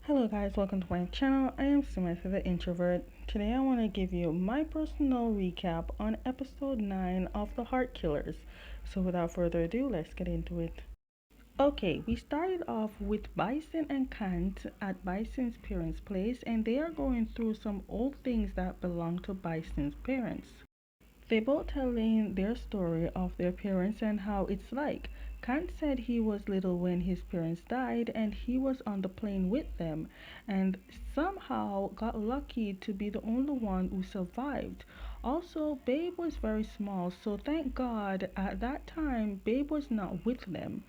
Hello guys, welcome to my channel. I am Samantha the Introvert. Today I want to give you my personal recap on episode 9 of The Heart Killers. So without further ado, let's get into it. Okay, we started off with Bison and Kant at Bison's parents' place, and they are going through some old things that belong to Bison's parents. They both telling their story of their parents and how it's like. Kant said he was little when his parents died and he was on the plane with them and somehow got lucky to be the only one who survived. Also, Babe was very small, so thank God at that time Babe was not with them.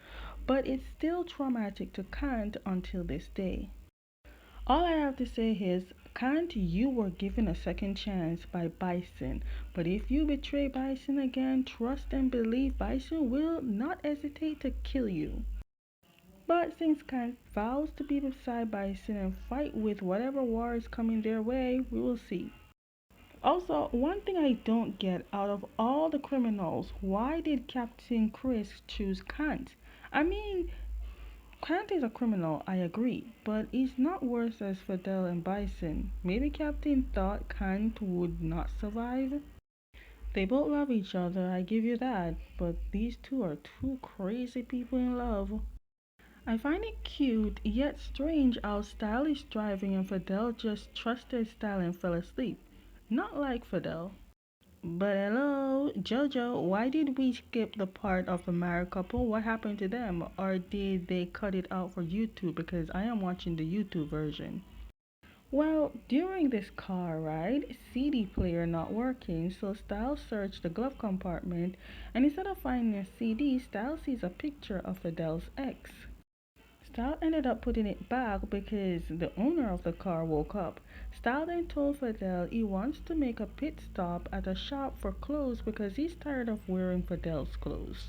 But it's still traumatic to Kant until this day. All I have to say is, can't you were given a second chance by Bison, but if you betray Bison again, trust and believe Bison will not hesitate to kill you. But since Kant vows to be beside Bison and fight with whatever war is coming their way, we will see. Also, one thing I don't get out of all the criminals, why did Captain Chris choose Kant? I mean, Kant is a criminal, I agree, but he's not worse as Fidel and Bison. Maybe Captain thought Kant would not survive? They both love each other, I give you that, but these two are two crazy people in love. I find it cute, yet strange how Style is driving and Fidel just trusted Style and fell asleep. Not like Fidel. But hello, Jojo, why did we skip the part of the married couple? What happened to them? Or did they cut it out for YouTube? Because I am watching the YouTube version. Well, during this car ride, CD player not working, so Styles searched the glove compartment and instead of finding a CD, Styles sees a picture of Fidel's ex. Stout ended up putting it back because the owner of the car woke up. Stout then told Fidel he wants to make a pit stop at a shop for clothes because he's tired of wearing Fidel's clothes.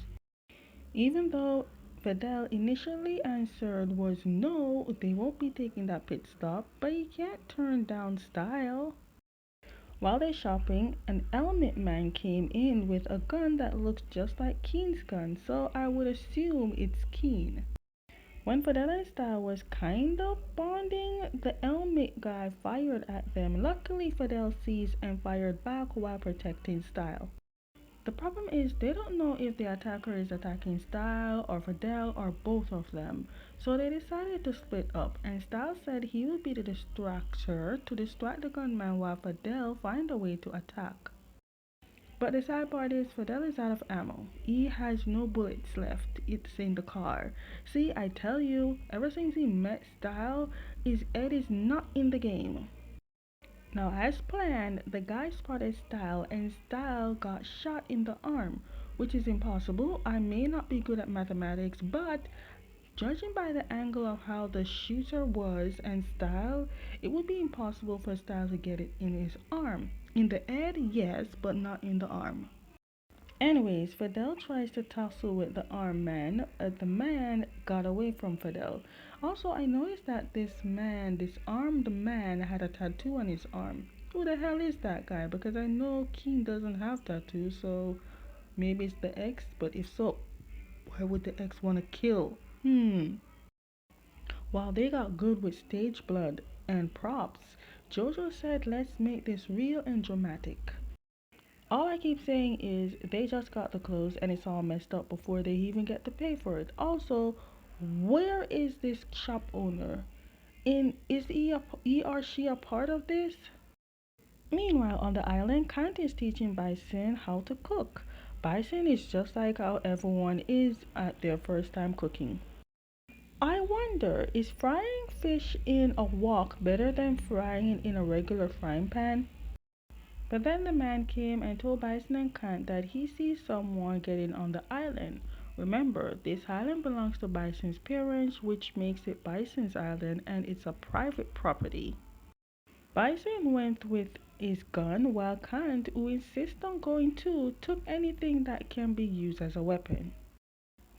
Even though Fidel initially answered was no, they won't be taking that pit stop, but he can't turn down Style. While they're shopping, an element man came in with a gun that looks just like Keen's gun, so I would assume it's Keen. When Fidel and Style was kind of bonding, the Elmic guy fired at them. Luckily, Fidel seized and fired back while protecting Style. The problem is they don't know if the attacker is attacking Style or Fidel or both of them. So they decided to split up and Style said he would be the distractor to distract the gunman while Fidel find a way to attack. But the sad part is Fidel is out of ammo. He has no bullets left. It's in the car. See, I tell you, ever since he met Style, his head is not in the game. Now, as planned, the guy spotted Style and Style got shot in the arm, which is impossible. I may not be good at mathematics, but judging by the angle of how the shooter was and Style, it would be impossible for Style to get it in his arm. In the head, yes, but not in the arm. Anyways, Fidel tries to tussle with the armed man. The man got away from Fidel. Also, I noticed that this armed man, had a tattoo on his arm. Who the hell is that guy? Because I know Keen doesn't have tattoos, so maybe it's the ex. But if so, why would the ex want to kill? While they got good with stage blood and props, Jojo said, let's make this real and dramatic. All I keep saying is they just got the clothes and it's all messed up before they even get to pay for it. Also, where is this shop owner? Is he or she a part of this? Meanwhile, on the island, Kant is teaching Bison how to cook. Bison is just like how everyone is at their first time cooking. I wonder, is frying fish in a wok better than frying it in a regular frying pan? But then the man came and told Bison and Kant that he sees someone getting on the island. Remember, this island belongs to Bison's parents, which makes it Bison's island and it's a private property. Bison went with his gun while Kant, who insists on going too, took anything that can be used as a weapon.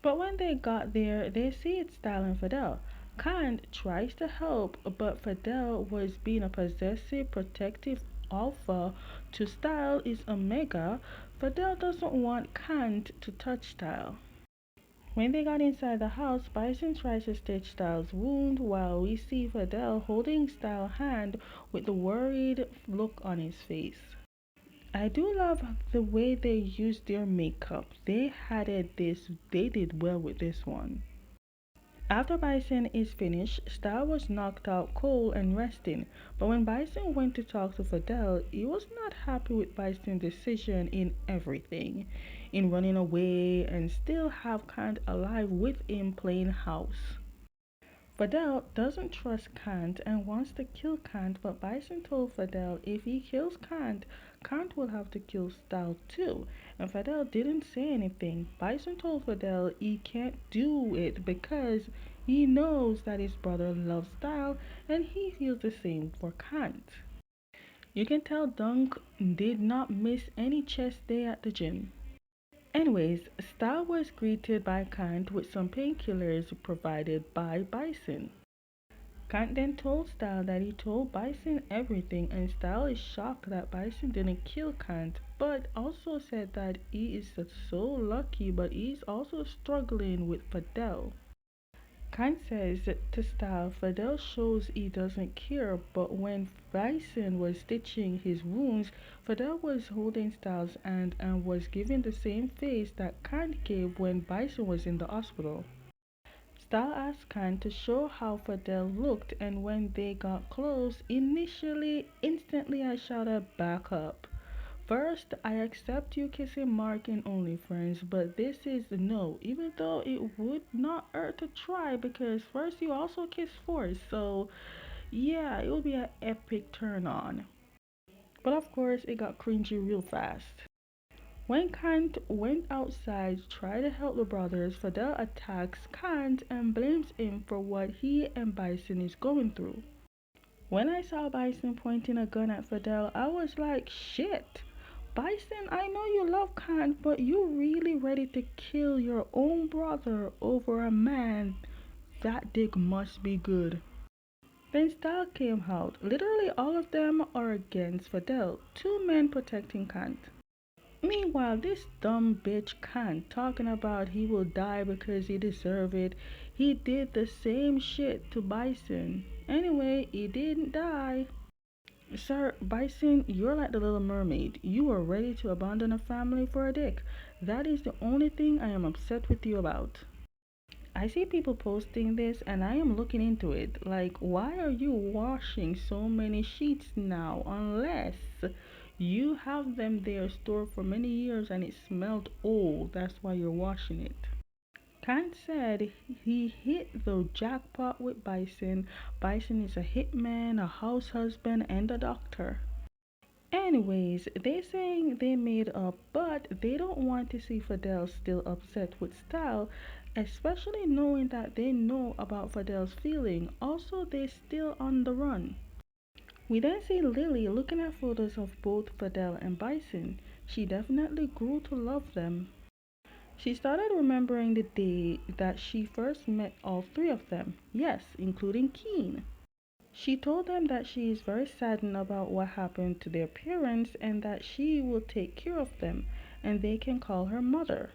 But when they got there, they see it's Style and Fidel. Kant tries to help, but Fidel was being a possessive, protective alpha to Style is Omega. Fidel doesn't want Kant to touch Style. When they got inside the house, Bison tries to stitch Styles' wound while we see Fidel holding Styles' hand with the worried look on his face. I do love the way they used their makeup. They did well with this one. After Bison is finished, Star was knocked out cold and resting, but when Bison went to talk to Fidel, he was not happy with Bison's decision in everything, in running away and still have Kant alive with him playing house. Fidel doesn't trust Kant and wants to kill Kant, but Bison told Fidel if he kills Kant, Kant will have to kill Stal too. And Fidel didn't say anything. Bison told Fidel he can't do it because he knows that his brother loves Stal and he feels the same for Kant. You can tell Dunk did not miss any chest day at the gym. Anyways, Stal was greeted by Kant with some painkillers provided by Bison. Kant then told Style that he told Bison everything, and Style is shocked that Bison didn't kill Kant, but also said that he is so lucky, but he's also struggling with Fidel. Kant says to Style, Fidel shows he doesn't care, but when Bison was stitching his wounds, Fidel was holding Styles' hand and was giving the same face that Kant gave when Bison was in the hospital. Star asked Khan to show how Fidel looked, and when they got close, instantly I shouted, "Back up. First, I accept you kissing Mark in OnlyFriends, but this is no, even though it would not hurt to try because first you also kiss Force, so yeah, it will be an epic turn on." But of course, it got cringy real fast. When Kant went outside to try to help the brothers, Fidel attacks Kant and blames him for what he and Bison is going through. When I saw Bison pointing a gun at Fidel, I was like, shit. Bison, I know you love Kant, but you really ready to kill your own brother over a man? That dick must be good. Then Style came out. Literally all of them are against Fidel. Two men protecting Kant. Meanwhile, this dumb bitch Khan talking about he will die because he deserve it. He did the same shit to Bison. Anyway, he didn't die. Sir Bison, you're like the little mermaid. You are ready to abandon a family for a dick. That is the only thing I am upset with you about. I see people posting this and I am looking into it. Like, why are you washing so many sheets now? Unless you have them there stored for many years and it smelled old. That's why you're washing it. Kant said he hit the jackpot with Bison. Bison is a hitman, a house husband, and a doctor. Anyways, they saying they made up, but they don't want to see Fidel still upset with Style, especially knowing that they know about Fidel's feeling. Also, they still on the run. We then see Lily looking at photos of both Fidel and Bison. She definitely grew to love them. She started remembering the day that she first met all three of them, yes, including Keen. She told them that she is very saddened about what happened to their parents and that she will take care of them and they can call her mother.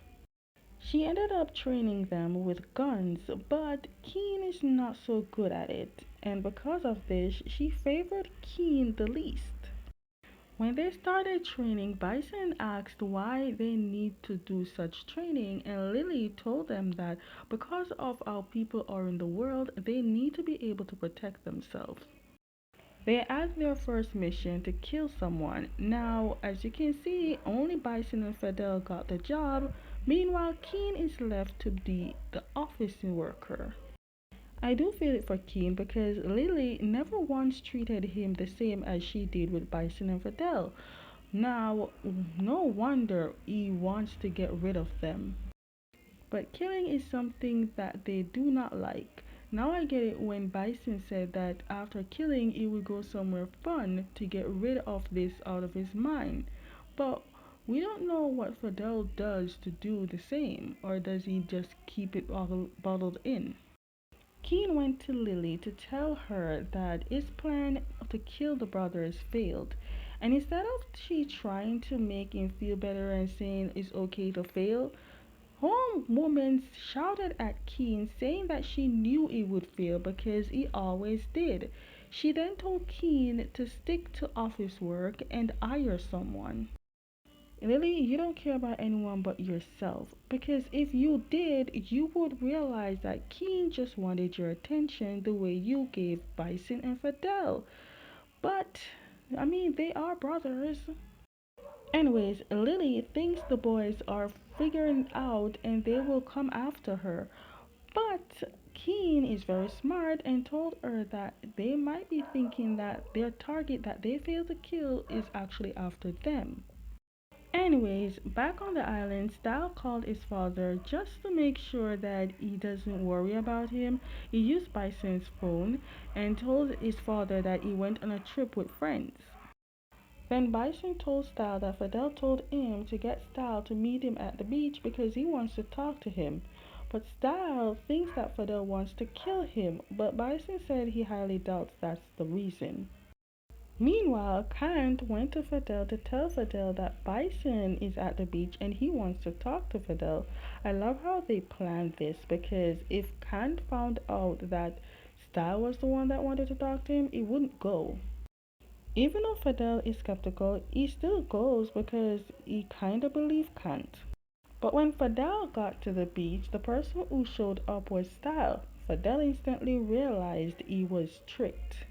She ended up training them with guns, but Keen is not so good at it, and because of this, she favored Keen the least. When they started training, Bison asked why they need to do such training, and Lily told them that because of how people are in the world, they need to be able to protect themselves. They asked their first mission to kill someone. Now, as you can see, only Bison and Fidel got the job. Meanwhile, Keen is left to be the office worker. I do feel it for Keen because Lily never once treated him the same as she did with Bison and Fidel. Now, no wonder he wants to get rid of them. But killing is something that they do not like. Now I get it when Bison said that after killing he would go somewhere fun to get rid of this out of his mind. But we don't know what Fidel does to do the same, or does he just keep it bottled in? Keen went to Lily to tell her that his plan to kill the brothers failed. And instead of she trying to make him feel better and saying it's okay to fail, home woman shouted at Keen, saying that she knew he would fail because he always did. She then told Keen to stick to office work and hire someone. Lily, you don't care about anyone but yourself. Because if you did, you would realize that Keen just wanted your attention the way you gave Bison and Fidel. But, I mean, they are brothers. Anyways, Lily thinks the boys are figuring out and they will come after her. But Keen is very smart and told her that they might be thinking that their target that they failed to kill is actually after them. Anyways, back on the island, Style called his father just to make sure that he doesn't worry about him. He used Bison's phone and told his father that he went on a trip with friends. Then Bison told Style that Fidel told him to get Style to meet him at the beach because he wants to talk to him. But Style thinks that Fidel wants to kill him, but Bison said he highly doubts that's the reason. Meanwhile, Kant went to Fidel to tell Fidel that Bison is at the beach and he wants to talk to Fidel. I love how they planned this because if Kant found out that Style was the one that wanted to talk to him, he wouldn't go. Even though Fidel is skeptical, he still goes because he kinda believes Kant. But when Fidel got to the beach, the person who showed up was Style. Fidel instantly realized he was tricked.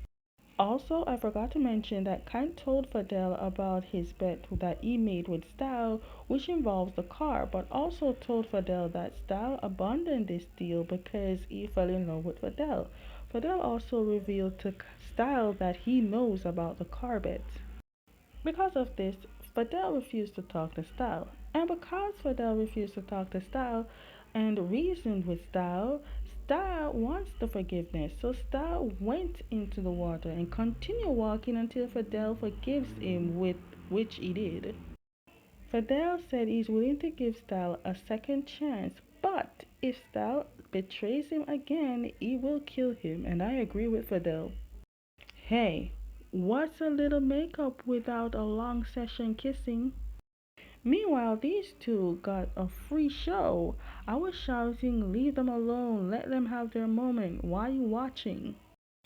Also, I forgot to mention that Kant told Fidel about his bet that he made with Style, which involves the car, but also told Fidel that Style abandoned this deal because he fell in love with Fidel. Fidel also revealed to Style that he knows about the car bet. Because of this, Fidel refused to talk to Style. And because Fidel refused to talk to Style and reasoned with Style, Style wants the forgiveness. So Style went into the water and continued walking until Fidel forgives him, with which he did. Fidel said he's willing to give Style a second chance, but if Style betrays him again, he will kill him. And I agree with Fidel. Hey, what's a little makeup without a long session kissing? Meanwhile, these two got a free show. I was shouting, leave them alone, let them have their moment. Why are you watching?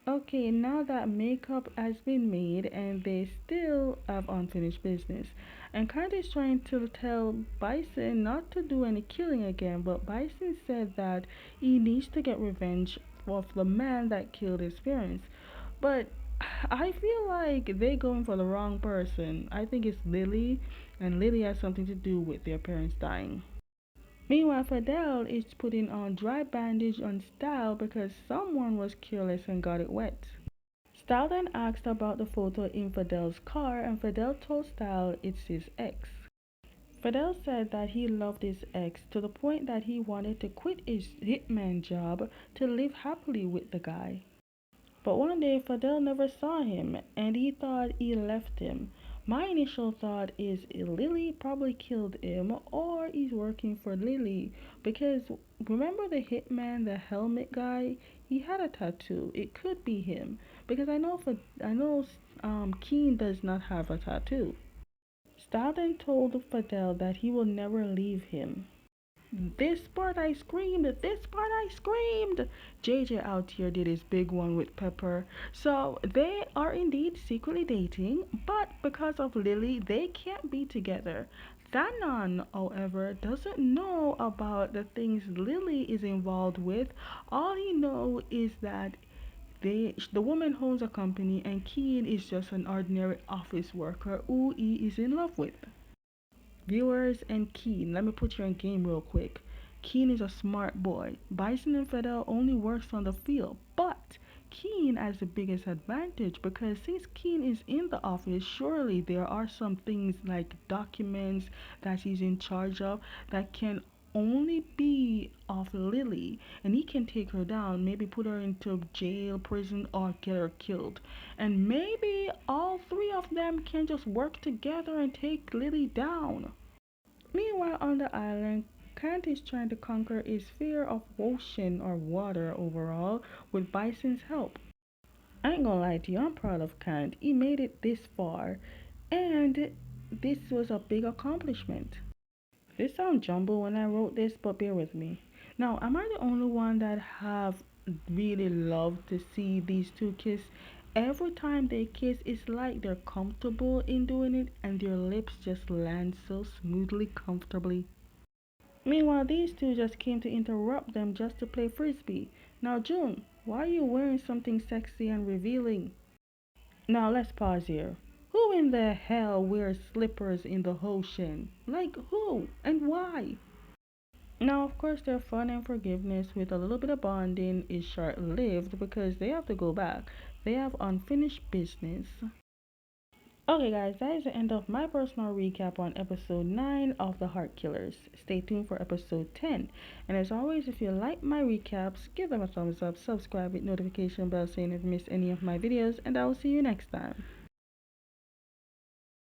Okay, now that makeup has been made and they still have unfinished business. And Candy's trying to tell Bison not to do any killing again, but Bison said that he needs to get revenge of the man that killed his parents. But I feel like they're going for the wrong person. I think it's Lily, and Lily has something to do with their parents dying. Meanwhile, Fidel is putting on dry bandage on Style because someone was careless and got it wet. Style then asked about the photo in Fidel's car, and Fidel told Style it's his ex. Fidel said that he loved his ex to the point that he wanted to quit his hitman job to live happily with the guy. But one day Fidel never saw him and he thought he left him. My initial thought is Lily probably killed him or he's working for Lily because remember the hitman, the helmet guy? He had a tattoo. It could be him because I know Keen does not have a tattoo. Stalin told Fidel that he will never leave him. This part I screamed, this part I screamed. JJ out here did his big one with Pepper. So they are indeed secretly dating, but because of Lily, they can't be together. Thanon, however, doesn't know about the things Lily is involved with. All he knows is that the woman owns a company and Keen is just an ordinary office worker who he is in love with. Viewers and Keen, let me put you in game real quick. Keen is a smart boy. Bison and Fidel only works on the field, but Keen has the biggest advantage because since Keen is in the office, surely there are some things like documents that he's in charge of that can only be of Lily, and he can take her down, maybe put her into jail, prison, or get her killed. And maybe all three of them can just work together and take Lily down. Meanwhile, on the island, Kant is trying to conquer his fear of ocean or water overall with Bison's help. I ain't gonna lie to you, I'm proud of Kant. He made it this far, and this was a big accomplishment. This sounds jumbled when I wrote this, but bear with me. Now, am I the only one that have really loved to see these two kiss? Every time they kiss, it's like they're comfortable in doing it and their lips just land so smoothly, comfortably. Meanwhile, these two just came to interrupt them just to play frisbee. Now, June, why are you wearing something sexy and revealing? Now, let's pause here. Who in the hell wears slippers in the ocean? Like, who and why? Now, of course, their fun and forgiveness with a little bit of bonding is short lived because they have to go back. They have unfinished business. Okay, guys, that is the end of my personal recap on episode 9 of The Heart Killers. Stay tuned for episode 10. And as always, if you like my recaps, give them a thumbs up, subscribe with notification bell so you never miss any of my videos, and I will see you next time.